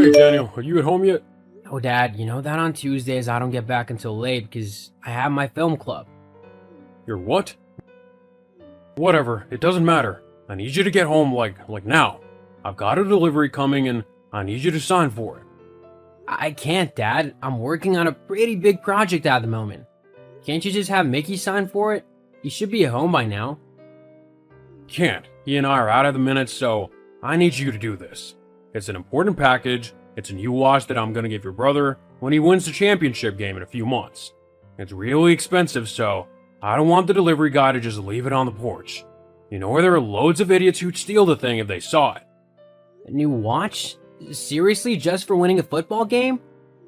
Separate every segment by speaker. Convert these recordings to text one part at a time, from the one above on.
Speaker 1: Hey, Daniel, are you at home yet?
Speaker 2: Oh, Dad, you know that on Tuesdays I don't get back until late because I have my film club.
Speaker 1: You're what? Whatever, it doesn't matter. I need you to get home like now. I've got a delivery coming and I need you to sign for it.
Speaker 2: I can't, Dad. I'm working on a pretty big project at the moment. Can't you just have Mickey sign for it? He should be at home by now.
Speaker 1: Can't. He and I are out of the minute, so I need you to do this. It's an important package. It's a new watch that I'm gonna give your brother when he wins the championship game in a few months. It's really expensive, so I don't want the delivery guy to just leave it on the porch. You know where there are loads of idiots who'd steal the thing if they saw it.
Speaker 2: A new watch? Seriously, just for winning a football game?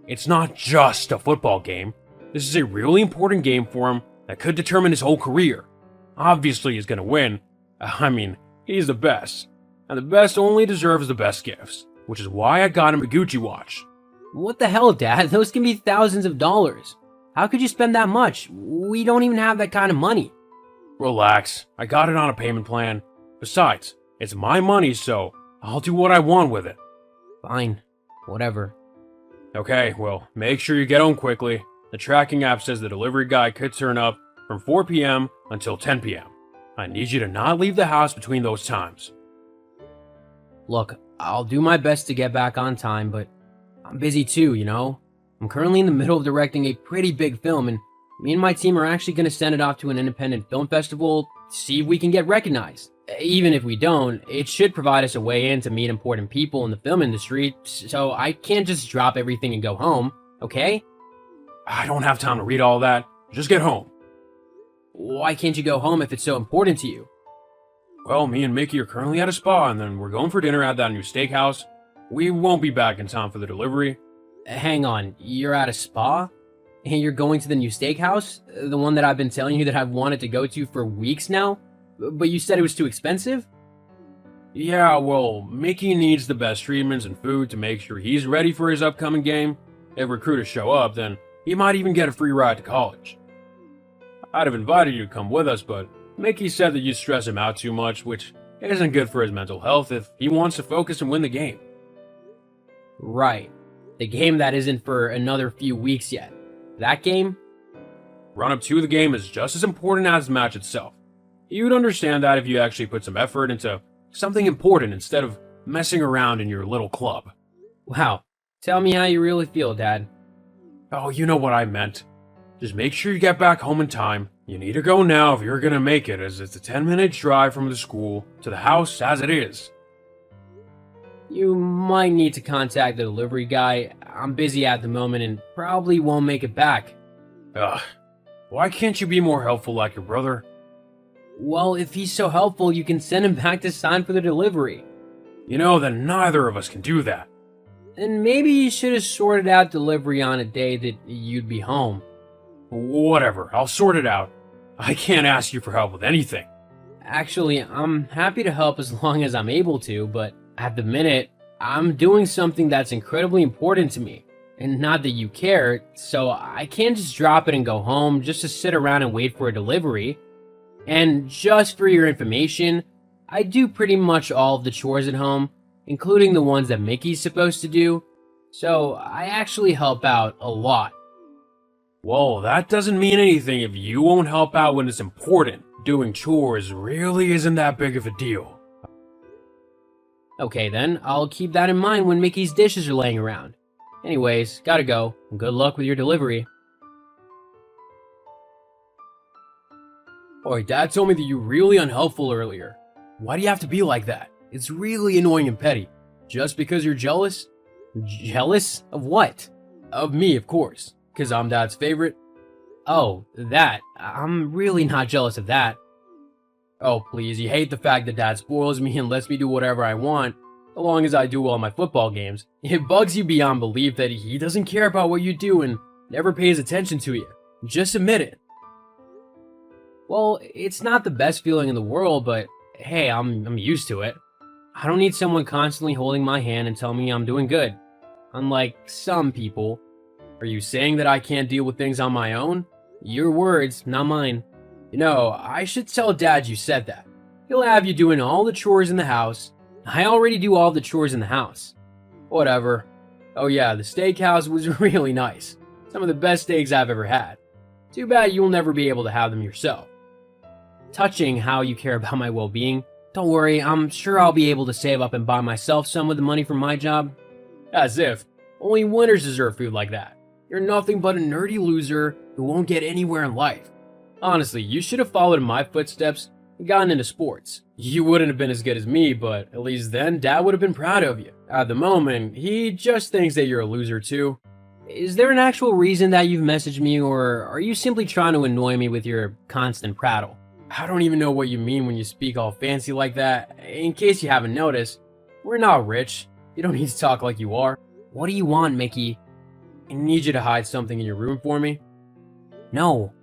Speaker 1: It's not just a football game. This is a really important game for him that could determine his whole career. Obviously, he's gonna win. I mean, he's the best. And the best only deserves the best gifts, which is why I got him a Gucci watch.
Speaker 2: What the hell, Dad? Those can be thousands of dollars. How could you spend that much? We don't even have that kind of money.
Speaker 1: Relax, I got it on a payment plan. Besides, it's my money, so I'll do what I want with it.
Speaker 2: Fine. Whatever.
Speaker 1: Okay, well, make sure you get home quickly. The tracking app says the delivery guy could turn up from 4 p.m. until 10 p.m. I need you to not leave the house between those times.
Speaker 2: Look, I'll do my best to get back on time, but I'm busy too, you know? I'm currently in the middle of directing a pretty big film, and me and my team are actually going to send it off to an independent film festival to see if we can get recognized. Even if we don't, it should provide us a way in to meet important people in the film industry, so I can't just drop everything and go home, okay?
Speaker 1: I don't have time to read all that. Just get home.
Speaker 2: Why can't you go home if it's so important to you?
Speaker 1: Well, me and Mickey are currently at a spa, and then we're going for dinner at that new steakhouse. We won't be back in time for the delivery.
Speaker 2: Hang on, you're at a spa? And you're going to the new steakhouse? The one that I've been telling you that I've wanted to go to for weeks now? But you said it was too expensive?
Speaker 1: Yeah, well, Mickey needs the best treatments and food to make sure he's ready for his upcoming game. If recruiters show up, then he might even get a free ride to college. I'd have invited you to come with us, but Mickey said that you stress him out too much, which isn't good for his mental health if he wants to focus and win the game.
Speaker 2: Right. The game that isn't for another few weeks yet. That game?
Speaker 1: Run-up to the game is just as important as the match itself. You'd understand that if you actually put some effort into something important instead of messing around in your little club.
Speaker 2: Wow. Tell me how you really feel, Dad.
Speaker 1: Oh, you know what I meant. Just make sure you get back home in time. You need to go now if you're gonna make it, as it's a 10-minute drive from the school to the house as it is.
Speaker 2: You might need to contact the delivery guy. I'm busy at the moment and probably won't make it back.
Speaker 1: Ugh. Why can't you be more helpful like your brother?
Speaker 2: Well, if he's so helpful, you can send him back to sign for the delivery.
Speaker 1: You know that neither of us can do that.
Speaker 2: And maybe you should have sorted out delivery on a day that you'd be home.
Speaker 1: Whatever, I'll sort it out. I can't ask you for help with anything.
Speaker 2: Actually, I'm happy to help as long as I'm able to, but at the minute, I'm doing something that's incredibly important to me. And not that you care, so I can't just drop it and go home just to sit around and wait for a delivery. And just for your information, I do pretty much all of the chores at home, including the ones that Mickey's supposed to do, so I actually help out a lot.
Speaker 1: Well, that doesn't mean anything if you won't help out when it's important. Doing chores really isn't that big of a deal.
Speaker 2: Okay then, I'll keep that in mind when Mickey's dishes are laying around. Anyways, gotta go. Good luck with your delivery.
Speaker 1: Boy, Dad told me that you were really unhelpful earlier. Why do you have to be like that? It's really annoying and petty. Just because you're jealous?
Speaker 2: Jealous? Of what?
Speaker 1: Of me, of course. Because I'm Dad's favorite.
Speaker 2: Oh, that. I'm really not jealous of that.
Speaker 1: Oh, please, you hate the fact that Dad spoils me and lets me do whatever I want, as long as I do all my football games. It bugs you beyond belief that he doesn't care about what you do and never pays attention to you. Just admit it.
Speaker 2: Well, it's not the best feeling in the world, but hey, I'm used to it. I don't need someone constantly holding my hand and telling me I'm doing good. Unlike some people.
Speaker 1: Are you saying that I can't deal with things on my own?
Speaker 2: Your words, not mine.
Speaker 1: You know, I should tell Dad you said that. He'll have you doing all the chores in the house.
Speaker 2: I already do all the chores in the house.
Speaker 1: Whatever.
Speaker 2: Oh yeah, the steakhouse was really nice. Some of the best steaks I've ever had. Too bad you'll never be able to have them yourself. Touching how you care about my well-being, don't worry, I'm sure I'll be able to save up and buy myself some with the money from my job. As if. Only winners deserve food like that. You're nothing but a nerdy loser who won't get anywhere in life. Honestly, you should have followed in my footsteps and gotten into sports. You wouldn't have been as good as me, but at least then Dad would have been proud of you. At the moment, he just thinks that you're a loser too. Is there an actual reason that you've messaged me, or are you simply trying to annoy me with your constant prattle? I don't even know what you mean when you speak all fancy like that. In case you haven't noticed, we're not rich. You don't need to talk like you are. What do you want, Mickey? I need you to hide something in your room for me. No.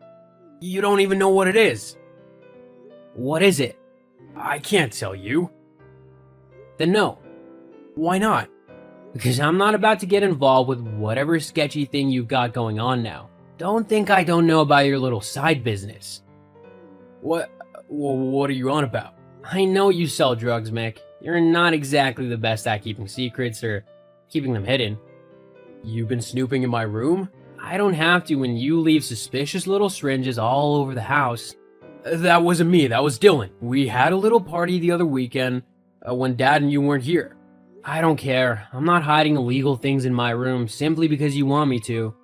Speaker 2: You don't even know what it is. What is it? I can't tell you. Then no. Why not? Because I'm not about to get involved with whatever sketchy thing you've got going on now. Don't think I don't know about your little side business. What are you on about? I know you sell drugs, Mick. You're not exactly the best at keeping secrets or keeping them hidden. You've been snooping in my room? I don't have to when you leave suspicious little syringes all over the house. That wasn't me, that was Dylan. We had a little party the other weekend when Dad and you weren't here. I don't care. I'm not hiding illegal things in my room simply because you want me to.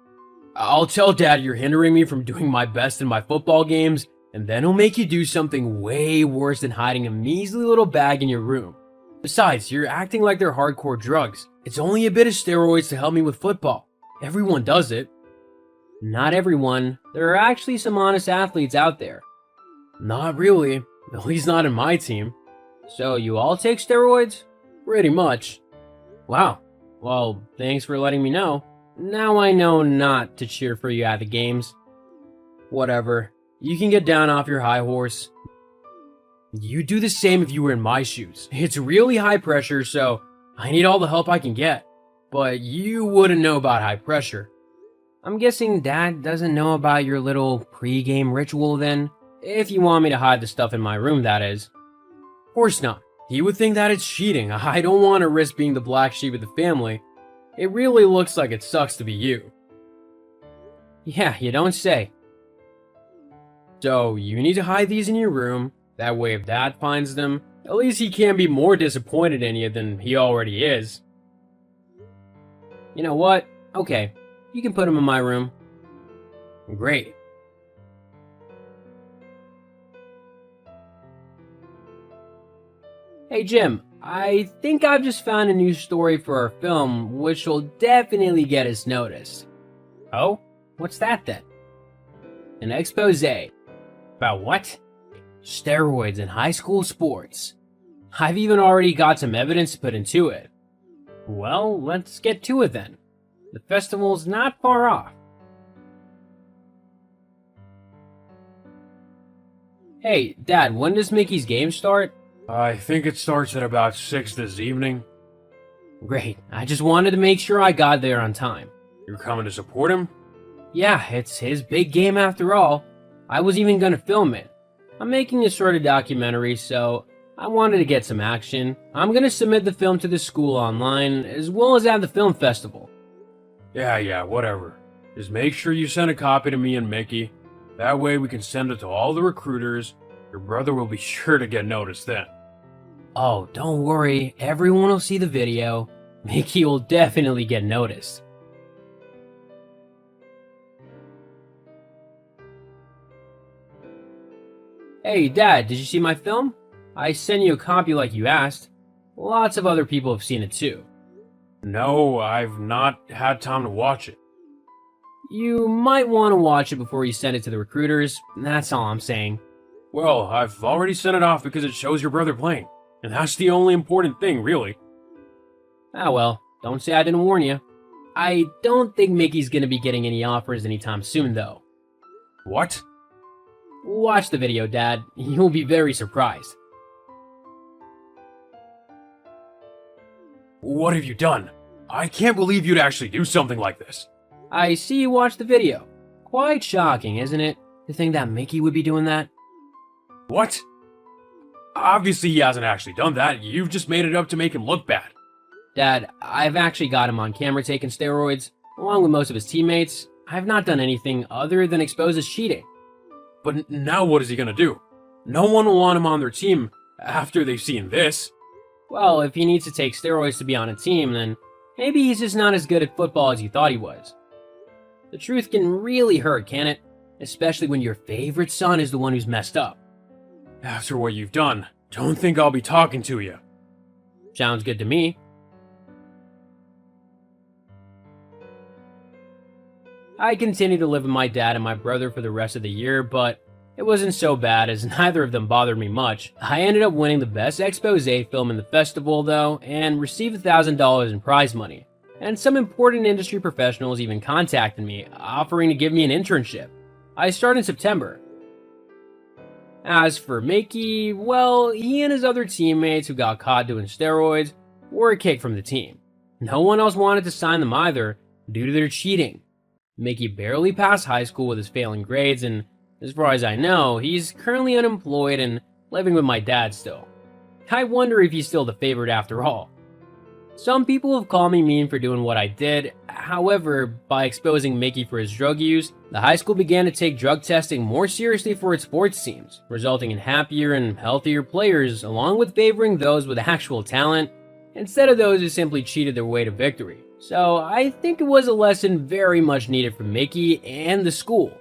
Speaker 2: I'll tell Dad you're hindering me from doing my best in my football games, and then he'll make you do something way worse than hiding a measly little bag in your room. Besides, you're acting like they're hardcore drugs. It's only a bit of steroids to help me with football. Everyone does it. Not everyone. There are actually some honest athletes out there. Not really. At least not in my team. So you all take steroids? Pretty much. Wow. Well, thanks for letting me know. Now I know not to cheer for you at the games. Whatever. You can get down off your high horse. You'd do the same if you were in my shoes. It's really high pressure, so I need all the help I can get. But you wouldn't know about high pressure. I'm guessing Dad doesn't know about your little pre-game ritual then? If you want me to hide the stuff in my room, that is. Of course not. He would think that it's cheating. I don't want to risk being the black sheep of the family. It really looks like it sucks to be you. Yeah, you don't say. So, you need to hide these in your room. That way if Dad finds them, at least he can't be more disappointed in you than he already is. You know what? Okay, you can put them in my room. Great. Hey Jim, I think I've just found a new story for our film, which will definitely get us noticed. Oh? What's that then? An expose. About what? Steroids in high school sports. I've even already got some evidence to put into it. Well, let's get to it then. The festival's not far off. Hey, Dad, when does Mickey's game start?
Speaker 1: I think it starts at about 6 this evening.
Speaker 2: Great, I just wanted to make sure I got there on time.
Speaker 1: You're coming to support him?
Speaker 2: Yeah, it's his big game after all. I was even gonna film it. I'm making a sort of documentary, so I wanted to get some action. I'm gonna submit the film to the school online, as well as at the film festival.
Speaker 1: Yeah, whatever. Just make sure you send a copy to me and Mickey. That way we can send it to all the recruiters. Your brother will be sure to get noticed then.
Speaker 2: Oh, don't worry, everyone will see the video. Mickey will definitely get noticed. Hey, Dad, did you see my film? I sent you a copy like you asked. Lots of other people have seen it too.
Speaker 1: No, I've not had time to watch it.
Speaker 2: You might want to watch it before you send it to the recruiters, that's all I'm saying.
Speaker 1: Well, I've already sent it off because it shows your brother playing. And that's the only important thing, really.
Speaker 2: Ah well, don't say I didn't warn you. I don't think Mickey's gonna be getting any offers anytime soon though.
Speaker 1: What?
Speaker 2: Watch the video, Dad. You'll be very surprised.
Speaker 1: What have you done? I can't believe you'd actually do something like this.
Speaker 2: I see you watched the video. Quite shocking, isn't it? To think that Mickey would be doing that?
Speaker 1: What? Obviously he hasn't actually done that. You've just made it up to make him look bad.
Speaker 2: Dad, I've actually got him on camera taking steroids, along with most of his teammates. I've not done anything other than expose his cheating.
Speaker 1: But now what is he gonna do? No one will want him on their team after they've seen this.
Speaker 2: Well, if he needs to take steroids to be on a team, then maybe he's just not as good at football as you thought he was. The truth can really hurt, can it? Especially when your favorite son is the one who's messed up.
Speaker 1: After what you've done, don't think I'll be talking to you.
Speaker 2: Sounds good to me. I continued to live with my dad and my brother for the rest of the year, but it wasn't so bad as neither of them bothered me much. I ended up winning the Best Expose film in the festival, though, and received $1,000 in prize money. And some important industry professionals even contacted me, offering to give me an internship. I start in September. As for Mickey, well, he and his other teammates who got caught doing steroids were kicked from the team. No one else wanted to sign them either, due to their cheating. Mickey barely passed high school with his failing grades, and as far as I know, he's currently unemployed and living with my dad still. I wonder if he's still the favorite after all. Some people have called me mean for doing what I did. However, by exposing Mickey for his drug use, the high school began to take drug testing more seriously for its sports teams, resulting in happier and healthier players, along with favoring those with actual talent, instead of those who simply cheated their way to victory. So I think it was a lesson very much needed for Mickey and the school.